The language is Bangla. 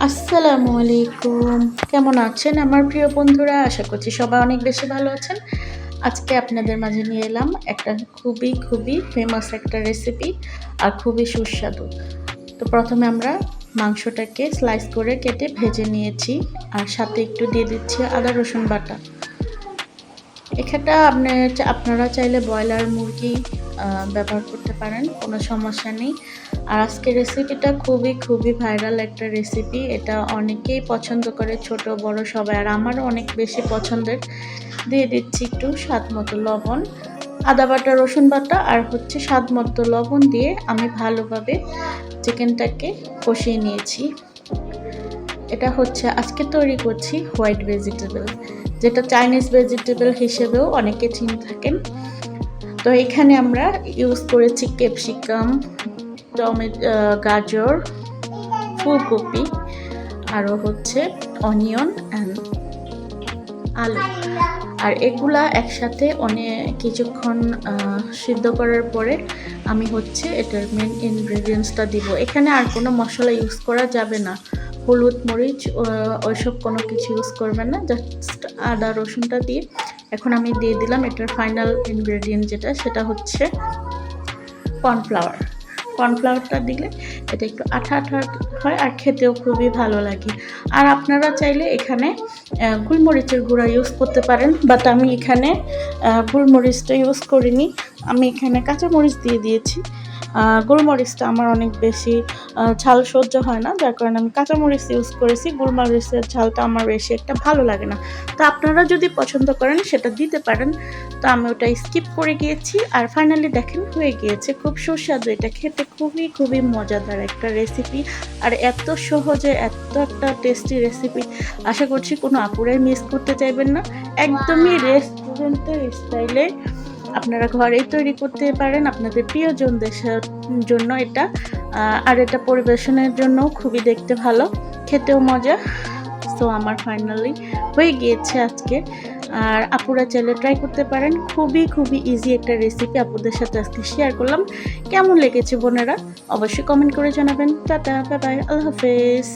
আসসালামু আলাইকুম। কেমন আছেন আমার প্রিয় বন্ধুরা? আশা করছি সবাই অনেক বেশি ভালো আছেন। আজকে আপনাদের মাঝে নিয়ে এলাম একটা খুবই ফেমাস একটা রেসিপি আর খুবই সুস্বাদু। তো প্রথমে আমরা মাংসটাকে স্লাইস করে কেটে ভেজে নিয়েছি আর সাথে একটু দিয়ে দিচ্ছি আদা রসুন বাটা। এখানটা আপনারা চাইলে ব্রয়লার মুরগি ব্যবহার করতে পারেন, কোনো সমস্যা নেই। আর আজকের রেসিপিটা খুবই ভাইরাল একটা রেসিপি। এটা অনেকেই পছন্দ করে, ছোট বড় সবাই, আর আমারও অনেক বেশি পছন্দের। দিয়ে দিচ্ছি একটু স্বাদ মতো লবণ, আদা বাটা, রসুন বাটা আর হচ্ছে স্বাদ মতো লবণ দিয়ে আমি ভালোভাবে চিকেনটাকে কষিয়ে নিয়েছি। এটা হচ্ছে আজকে তৈরি করছি হোয়াইট ভেজিটেবল, যেটা চাইনিজ ভেজিটেবল হিসেবেও অনেকে চিনে থাকেন। তো এখানে আমরা ইউজ করেছি ক্যাপসিকাম, গাজর, ফুলকপি, আরও হচ্ছে অনিয়ন অ্যান্ড আলু। আর এগুলা একসাথে কিছুক্ষণ সিদ্ধ করার পরে আমি হচ্ছে এটার মেন ইনগ্রেডিয়েন্টসটা দিব। এখানে আর কোনো মশলা ইউজ করা যাবে না, হলুদ মরিচ ওইসব কোনো কিছু ইউজ করবেন না, জাস্ট আদা রসুনটা দিয়ে। এখন আমি দিয়ে দিলাম এটার ফাইনাল ইনগ্রেডিয়েন্ট যেটা, সেটা হচ্ছে কর্নফ্লাওয়ার। কর্নফ্লাওয়ারটা দিলে এটা একটু আঠা হয় আর খেতেও খুবই ভালো লাগে। আর আপনারা চাইলে এখানে গোলমরিচের গুঁড়া ইউজ করতে পারেন, বাট আমি এখানে গোলমরিচটা ইউজ করিনি। আমি এখানে কাঁচামরিচ দিয়ে দিয়েছি। গোলমরিচটা আমার অনেক বেশি ঝাল সহ্য হয় না, যার কারণে আমি কাঁচামরিচ ইউজ করেছি। গোলমরিচের ঝালটা আমার বেশি একটা ভালো লাগে না। তো আপনারা যদি পছন্দ করেন সেটা দিতে পারেন। তো আমি ওটা স্কিপ করে গিয়েছি। আর ফাইনালি দেখেন হয়ে গিয়েছে, খুব সুস্বাদু। এটা খেতে খুবই মজাদার একটা রেসিপি, আর এত সহজে এত একটা টেস্টি রেসিপি। আশা করছি কোনো আপুরাই মিস করতে চাইবেন না। একদমই রেস্টুরেন্টের স্টাইলে আপনারা ঘরেই তৈরি করতে পারেন আপনাদের প্রিয়জনদের জন্য এটা। আর এটা পরিবেশনের জন্য খুবই দেখতে ভালো, খেতেও মজা। সো আমার ফাইনালি হয়ে গিয়েছে আজকে। আর আপুরা চাইলে ট্রাই করতে পারেন, খুবই ইজি একটা রেসিপি আপুদের সাথে আজকে শেয়ার করলাম। কেমন লেগেছে বোনেরা অবশ্যই কমেন্ট করে জানাবেন। টাটা, বাই বাই, আল্লাহ হাফেজ।